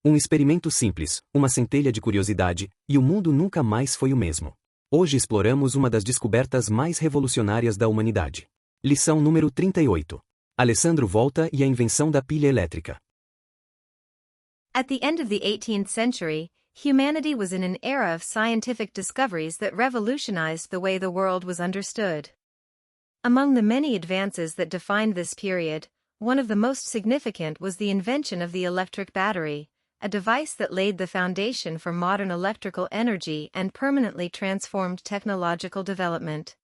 Um experimento simples, uma centelha de curiosidade, e o mundo nunca mais foi o mesmo. Hoje exploramos uma das descobertas mais revolucionárias da humanidade. Lição número 38. Alessandro Volta e a invenção da pilha elétrica. At the end of the 18th century, humanity was in an era of scientific discoveries that revolutionized the way the world was understood. Among the many advances that defined this period, one of the most significant was the invention of the electric battery, a device that laid the foundation for modern electrical energy and permanently transformed technological development.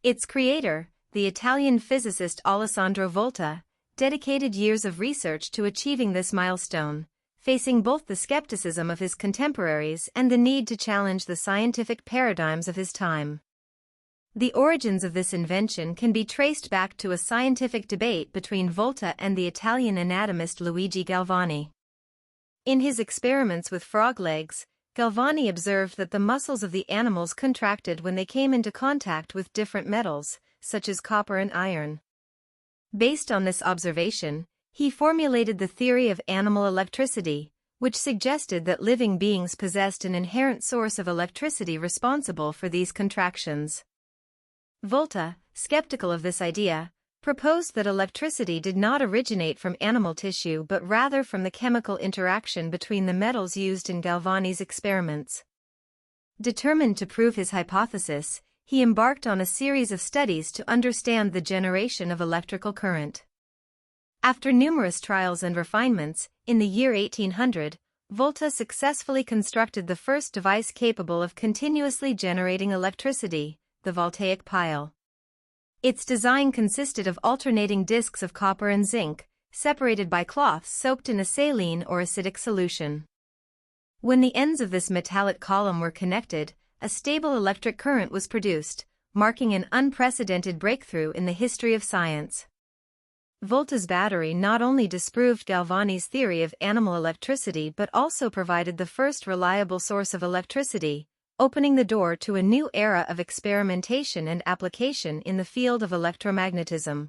Its creator, the Italian physicist Alessandro Volta, dedicated years of research to achieving this milestone, facing both the skepticism of his contemporaries and the need to challenge the scientific paradigms of his time. The origins of this invention can be traced back to a scientific debate between Volta and the Italian anatomist Luigi Galvani. In his experiments with frog legs, Galvani observed that the muscles of the animals contracted when they came into contact with different metals, such as copper and iron. Based on this observation, he formulated the theory of animal electricity, which suggested that living beings possessed an inherent source of electricity responsible for these contractions. Volta, skeptical of this idea, proposed that electricity did not originate from animal tissue but rather from the chemical interaction between the metals used in Galvani's experiments. Determined to prove his hypothesis, he embarked on a series of studies to understand the generation of electrical current. After numerous trials and refinements, in the year 1800, Volta successfully constructed the first device capable of continuously generating electricity, the voltaic pile. Its design consisted of alternating discs of copper and zinc, separated by cloths soaked in a saline or acidic solution. When the ends of this metallic column were connected, a stable electric current was produced, marking an unprecedented breakthrough in the history of science. Volta's battery not only disproved Galvani's theory of animal electricity but also provided the first reliable source of electricity, opening the door to a new era of experimentation and application in the field of electromagnetism.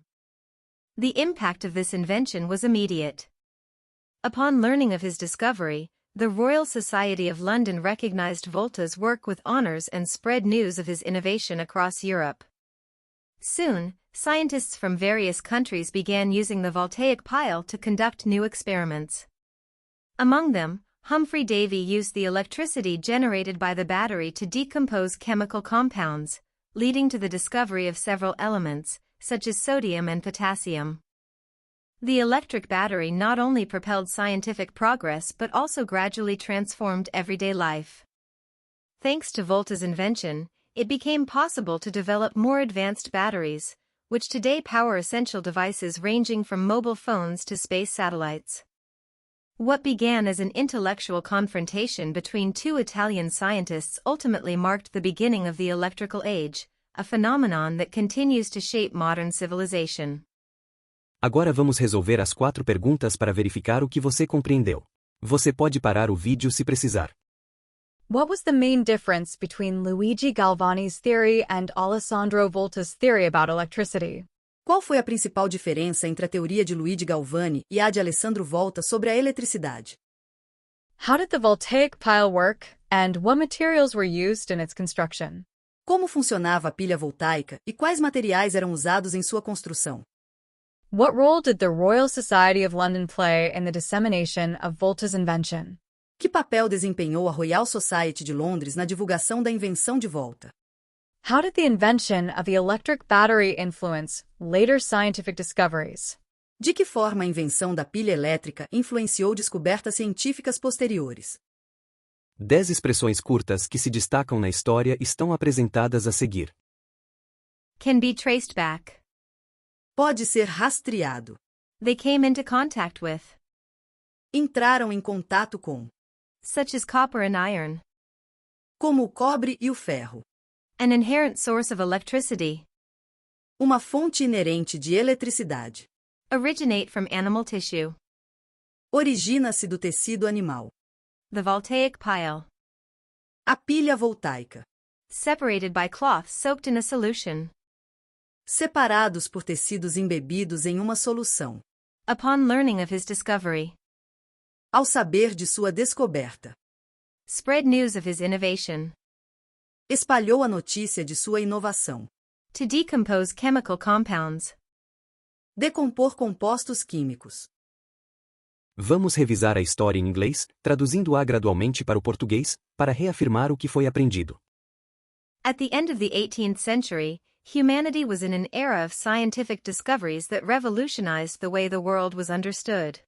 The impact of this invention was immediate. Upon learning of his discovery, the Royal Society of London recognized Volta's work with honors and spread news of his innovation across Europe. Soon, scientists from various countries began using the voltaic pile to conduct new experiments. Among them, Humphrey Davy used the electricity generated by the battery to decompose chemical compounds, leading to the discovery of several elements, such as sodium and potassium. The electric battery not only propelled scientific progress but also gradually transformed everyday life. Thanks to Volta's invention, it became possible to develop more advanced batteries, which today power essential devices ranging from mobile phones to space satellites. What began as an intellectual confrontation between two Italian scientists ultimately marked the beginning of the electrical age, a phenomenon that continues to shape modern civilization. Agora vamos resolver as 4 perguntas para verificar o que você compreendeu. Você pode parar o vídeo se precisar. What was the main difference between Luigi Galvani's theory and Alessandro Volta's theory about electricity? Qual foi a principal diferença entre a teoria de Luigi Galvani e a de Alessandro Volta sobre a eletricidade? How did the voltaic pile work, and what materials were used in its construction? Como funcionava a pilha voltaica e quais materiais eram usados em sua construção? What role did the Royal Society of London play in the dissemination of Volta's invention? Que papel desempenhou a Royal Society de Londres na divulgação da invenção de Volta? How did the invention of the electric battery influence later scientific discoveries? De que forma a invenção da pilha elétrica influenciou descobertas científicas posteriores? 10 expressões curtas que se destacam na história estão apresentadas a seguir. Can be traced back. Pode ser rastreado. They came into contact with. Entraram em contato com. Such as copper and iron. Como o cobre e o ferro. An inherent source of electricity. Uma fonte inerente de eletricidade. Originate from animal tissue. Origina-se do tecido animal. The voltaic pile. A pilha voltaica. Separated by cloths soaked in a solution. Separados por tecidos embebidos em uma solução. Upon learning of his discovery. Ao saber de sua descoberta. Spread news of his innovation. Espalhou a notícia de sua inovação. To decompose chemical compounds. Decompor compostos químicos. Vamos revisar a história em inglês, traduzindo-a gradualmente para o português, para reafirmar o que foi aprendido. At the end of the 18th century, humanity was in an era of scientific discoveries that revolutionized the way the world was understood.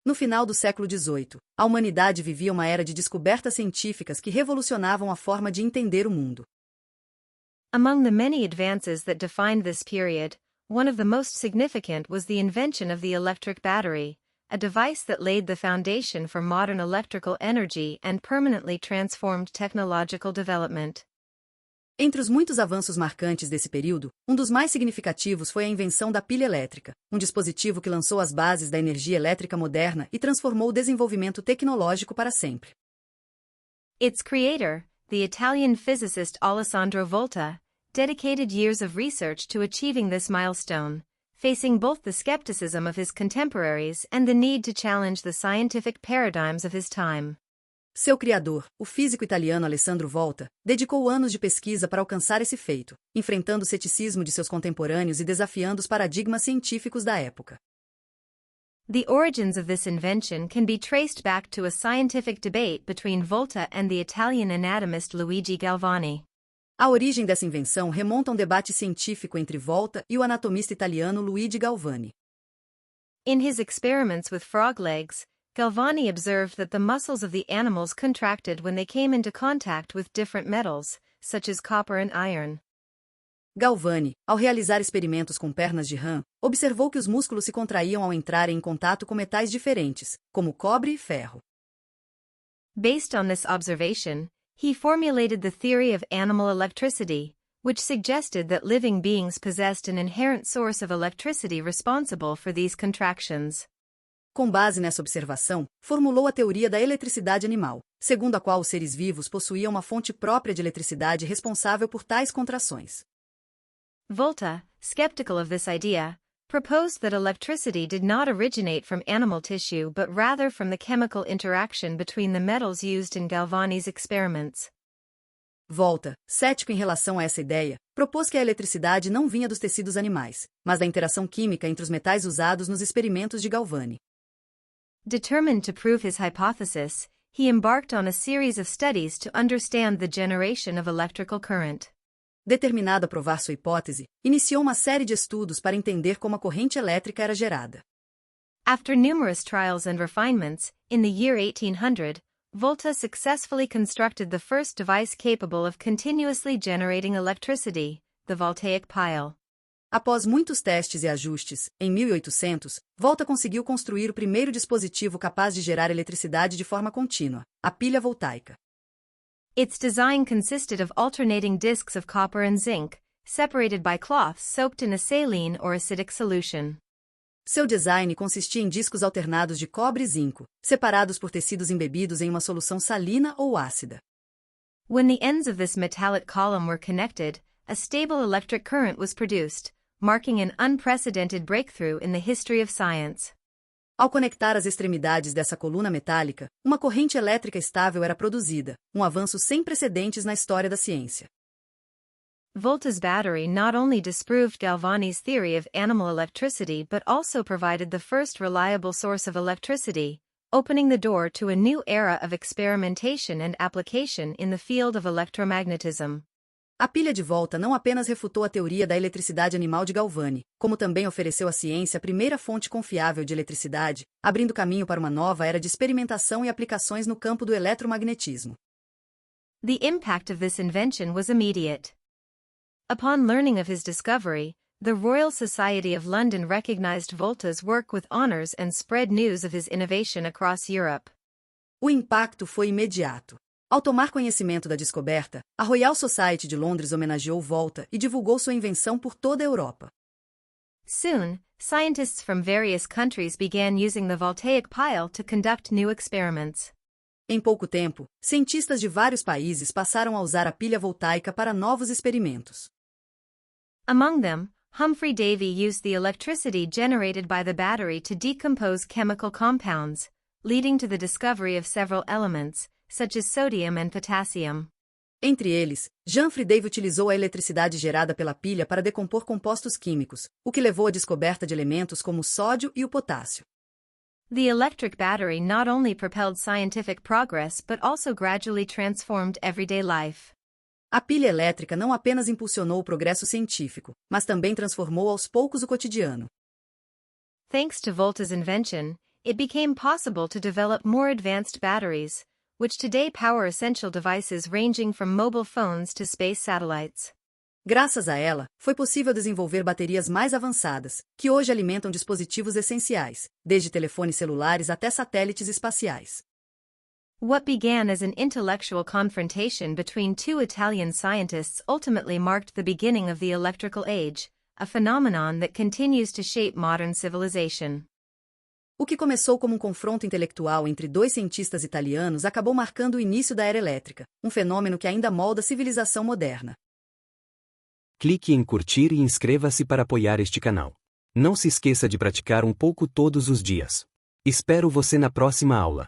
No final do século XVIII, a humanidade vivia uma era de descobertas científicas que revolucionavam a forma de entender o mundo. Among the many advances that defined this period, one of the most significant was the invention of the electric battery, a device that laid the foundation for modern electrical energy and permanently transformed technological development. Entre os muitos avanços marcantes desse período, um dos mais significativos foi a invenção da pilha elétrica, um dispositivo que lançou as bases da energia elétrica moderna e transformou o desenvolvimento tecnológico para sempre. Its creator, the Italian physicist Alessandro Volta, dedicated years of research to achieving this milestone, facing both the skepticism of his contemporaries and the need to challenge the scientific paradigms of his time. Seu criador, o físico italiano Alessandro Volta, dedicou anos de pesquisa para alcançar esse feito, enfrentando o ceticismo de seus contemporâneos e desafiando os paradigmas científicos da época. The origins of this invention can be traced back to a scientific debate between Volta and the Italian anatomist Luigi Galvani. A origem dessa invenção remonta a um debate científico entre Volta e o anatomista italiano Luigi Galvani. In his experiments with frog legs, Galvani observed that the muscles of the animals contracted when they came into contact with different metals, such as copper and iron. Galvani, ao realizar experimentos com pernas de rã, observou que os músculos se contraíam ao entrarem em contato com metais diferentes, como cobre e ferro. Based on this observation, he formulated the theory of animal electricity, which suggested that living beings possessed an inherent source of electricity responsible for these contractions. Com base nessa observação, formulou a teoria da eletricidade animal, segundo a qual os seres vivos possuíam uma fonte própria de eletricidade responsável por tais contrações. Volta, skeptical of this idea, proposed that electricity did not originate from animal tissue but rather from the chemical interaction between the metals used in Galvani's experiments. Volta, cético em relação a essa ideia, propôs que a eletricidade não vinha dos tecidos animais, mas da interação química entre os metais usados nos experimentos de Galvani. Determined to prove his hypothesis, he embarked on a series of studies to understand the generation of electrical current. Determinado a provar sua hipótese, iniciou uma série de estudos para entender como a corrente elétrica era gerada. After numerous trials and refinements, in the year 1800, Volta successfully constructed the first device capable of continuously generating electricity, the voltaic pile. Após muitos testes e ajustes, em 1800, Volta conseguiu construir o primeiro dispositivo capaz de gerar eletricidade de forma contínua, a pilha voltaica. Its design consisted of alternating discs of copper and zinc, separated by cloths soaked in a saline or acidic solution. Seu design consistia em discos alternados de cobre e zinco, separados por tecidos embebidos em uma solução salina ou ácida. When the ends of this metallic column were connected, a stable electric current was produced, marking an unprecedented breakthrough in the history of science. Ao conectar as extremidades dessa coluna metálica, uma corrente elétrica estável era produzida, um avanço sem precedentes na história da ciência. Volta's battery not only disproved Galvani's theory of animal electricity but also provided the first reliable source of electricity, opening the door to a new era of experimentation and application in the field of electromagnetism. A pilha de Volta não apenas refutou a teoria da eletricidade animal de Galvani, como também ofereceu à ciência a primeira fonte confiável de eletricidade, abrindo caminho para uma nova era de experimentação e aplicações no campo do eletromagnetismo. The impact of this invention was immediate. Upon learning of his discovery, the Royal Society of London recognized Volta's work with honors and spread news of his innovation across Europe. O impacto foi imediato. Ao tomar conhecimento da descoberta, a Royal Society de Londres homenageou Volta e divulgou sua invenção por toda a Europa. Soon, scientists from various countries began using the voltaic pile to conduct new experiments. Em pouco tempo, cientistas de vários países passaram a usar a pilha voltaica para novos experimentos. Among them, Humphrey Davy used the electricity generated by the battery to decompose chemical compounds, leading to the discovery of several elements, such as sodium and potassium. Entre eles, Jean Friedel utilizou a eletricidade gerada pela pilha para decompor compostos químicos, o que levou à descoberta de elementos como o sódio e o potássio. The electric battery not only propelled scientific progress but also gradually transformed everyday life. A pilha elétrica não apenas impulsionou o progresso científico, mas também transformou aos poucos o cotidiano. Thanks to Volta's invention, it became possible to develop more advanced batteries, which today power essential devices ranging from mobile phones to space satellites. Graças a ela, foi possível desenvolver baterias mais avançadas, que hoje alimentam dispositivos essenciais, desde telefones celulares até satélites espaciais. What began as an intellectual confrontation between two Italian scientists ultimately marked the beginning of the electrical age, a phenomenon that continues to shape modern civilization. O que começou como um confronto intelectual entre dois cientistas italianos acabou marcando o início da era elétrica, um fenômeno que ainda molda a civilização moderna. Clique em curtir e inscreva-se para apoiar este canal. Não se esqueça de praticar um pouco todos os dias. Espero você na próxima aula.